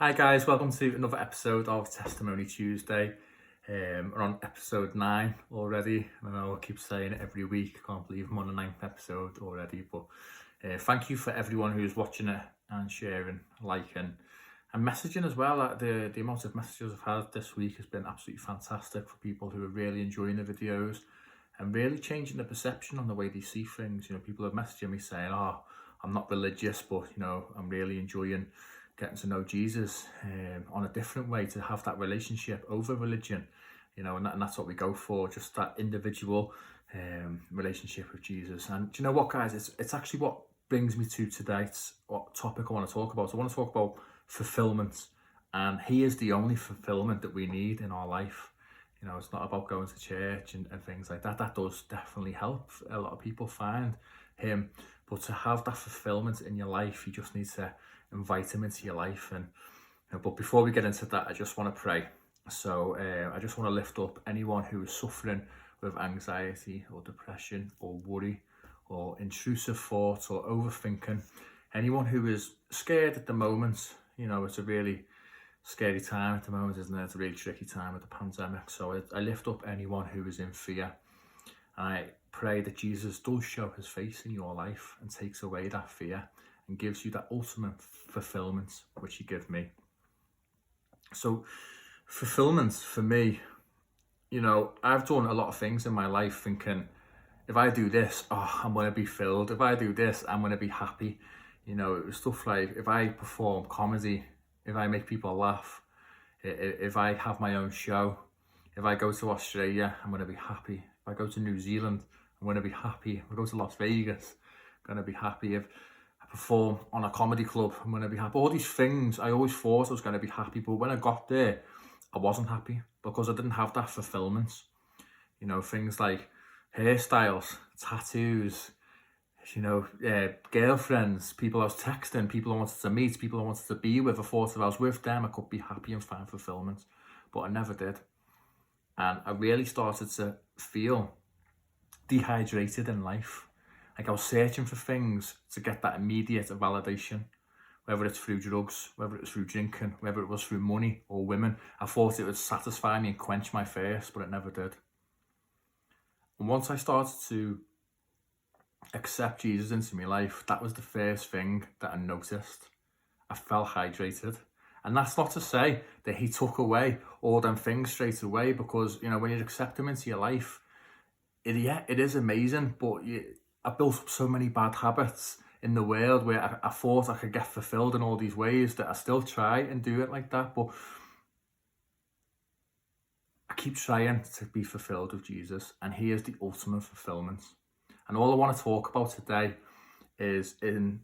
Hi guys, welcome to another episode of Testimony Tuesday. We're on episode 9 already. I know I keep saying it every week. I can't believe I'm on the 9th episode already. But thank you for everyone who's watching it and sharing, liking and messaging as well. The amount of messages I've had this week has been absolutely fantastic for people who are really enjoying the videos and really changing the perception on the way they see things. You know, people have messaged me saying, I'm not religious, but I'm really enjoying getting to know Jesus on a different way, to have that relationship over religion, and that's what we go for, just that individual relationship with Jesus. And do you know what, guys, it's actually what brings me to tonight's what topic I want to talk about. So I want to talk about fulfillment, and he is the only fulfillment that we need in our life. It's not about going to church and things like that. That does definitely help a lot of people find him, but to have that fulfillment in your life, you just need to invite him into your life. And but before we get into that, I just want to pray. So I just want to lift up anyone who is suffering with anxiety or depression or worry or intrusive thoughts or overthinking. Anyone who is scared at the moment. It's a really scary time at the moment, isn't it? It's a really tricky time with the pandemic. So I lift up anyone who is in fear, and I pray that Jesus does show his face in your life and takes away that fear and gives you that ultimate fulfillment which he gave me. So fulfillment for me, I've done a lot of things in my life thinking, if I do this, I'm going to be filled. If I do this, I'm going to be happy. It was stuff like, if I perform comedy, if I make people laugh, if I have my own show, if I go to Australia, I'm going to be happy. If I go to New Zealand, I'm going to be happy. If I go to Las Vegas, I'm going to be happy. If I perform on a comedy club, I'm going to be happy. All these things, I always thought I was going to be happy, but when I got there, I wasn't happy because I didn't have that fulfillment. Things like hairstyles, tattoos, girlfriends, people I was texting, people I wanted to meet, people I wanted to be with. I thought if I was with them, I could be happy and find fulfillment, but I never did. And I really started to feel dehydrated in life. Like I was searching for things to get that immediate validation, whether it's through drugs, whether it's through drinking, whether it was through money or women. I thought it would satisfy me and quench my thirst, but it never did. And once I started to accept Jesus into my life, that was the first thing that I noticed. I felt hydrated. And that's not to say that he took away all them things straight away, because when you accept him into your life, it is amazing. But I built up so many bad habits in the world where I thought I could get fulfilled in all these ways, that I still try and do it like that, but I keep trying to be fulfilled with Jesus, and he is the ultimate fulfillment. And all I want to talk about today is in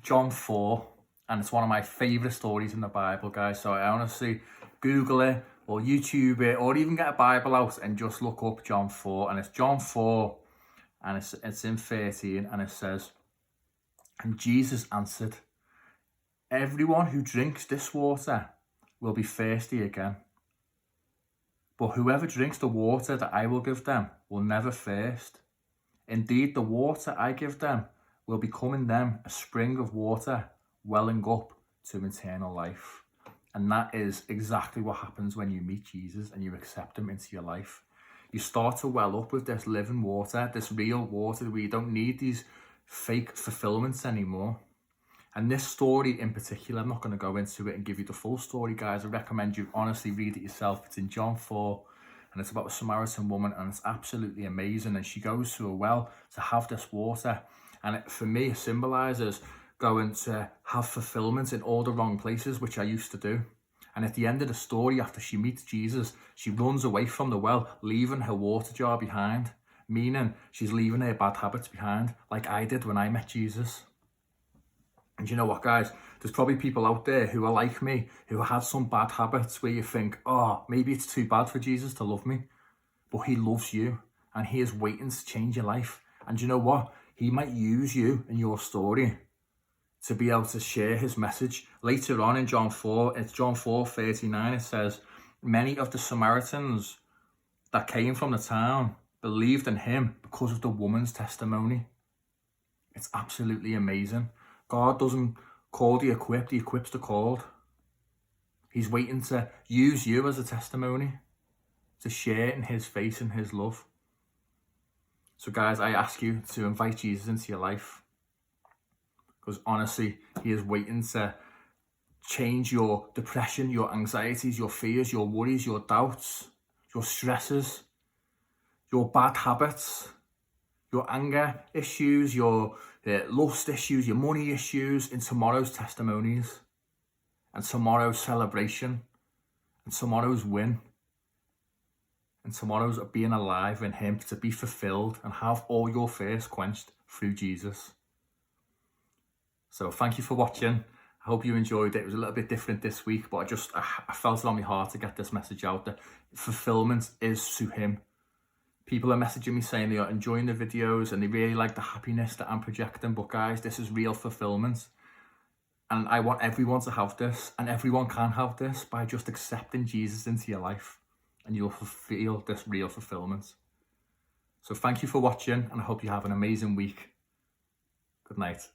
John 4, and it's one of my favourite stories in the Bible, guys. So I honestly Google it or YouTube it, or even get a Bible out and just look up John 4. And it's John 4, and it's in 13, and it says, "And Jesus answered, 'Everyone who drinks this water will be thirsty again. But whoever drinks the water that I will give them will never thirst. Indeed, the water I give them will become in them a spring of water welling up to eternal life.'" And that is exactly what happens when you meet Jesus and you accept him into your life. You start to well up with this living water, this real water, where you don't need these fake fulfillments anymore. And this story in particular, I'm not going to go into it and give you the full story, guys. I recommend you honestly read it yourself. It's in John 4, and it's about a Samaritan woman, and it's absolutely amazing. And she goes to a well to have this water. And for me, it symbolises going to have fulfillment in all the wrong places, which I used to do. And at the end of the story, after she meets Jesus, she runs away from the well, leaving her water jar behind, meaning she's leaving her bad habits behind, like I did when I met Jesus. And you know what, guys? There's probably people out there who are like me, who have some bad habits where you think, maybe it's too bad for Jesus to love me. But he loves you, and he is waiting to change your life. And you know what? He might use you in your story to be able to share his message. Later on in John 4, it's John 4:39, it says, "Many of the Samaritans that came from the town believed in him because of the woman's testimony." It's absolutely amazing. God doesn't call the equipped, he equips the called. He's waiting to use you as a testimony, to share in his face and his love. So guys, I ask you to invite Jesus into your life, because honestly, he is waiting to change your depression, your anxieties, your fears, your worries, your doubts, your stresses, your bad habits, your anger issues, your lust issues, your money issues, in tomorrow's testimonies and tomorrow's celebration and tomorrow's win and tomorrow's being alive in him, to be fulfilled and have all your thirst quenched through Jesus. So thank you for watching. I hope you enjoyed it. It was a little bit different this week, but I felt it on my heart to get this message out, that fulfillment is to him. People are messaging me saying they are enjoying the videos and they really like the happiness that I'm projecting. But guys, this is real fulfillment. And I want everyone to have this, and everyone can have this by just accepting Jesus into your life, and you'll feel this real fulfillment. So thank you for watching, and I hope you have an amazing week. Good night.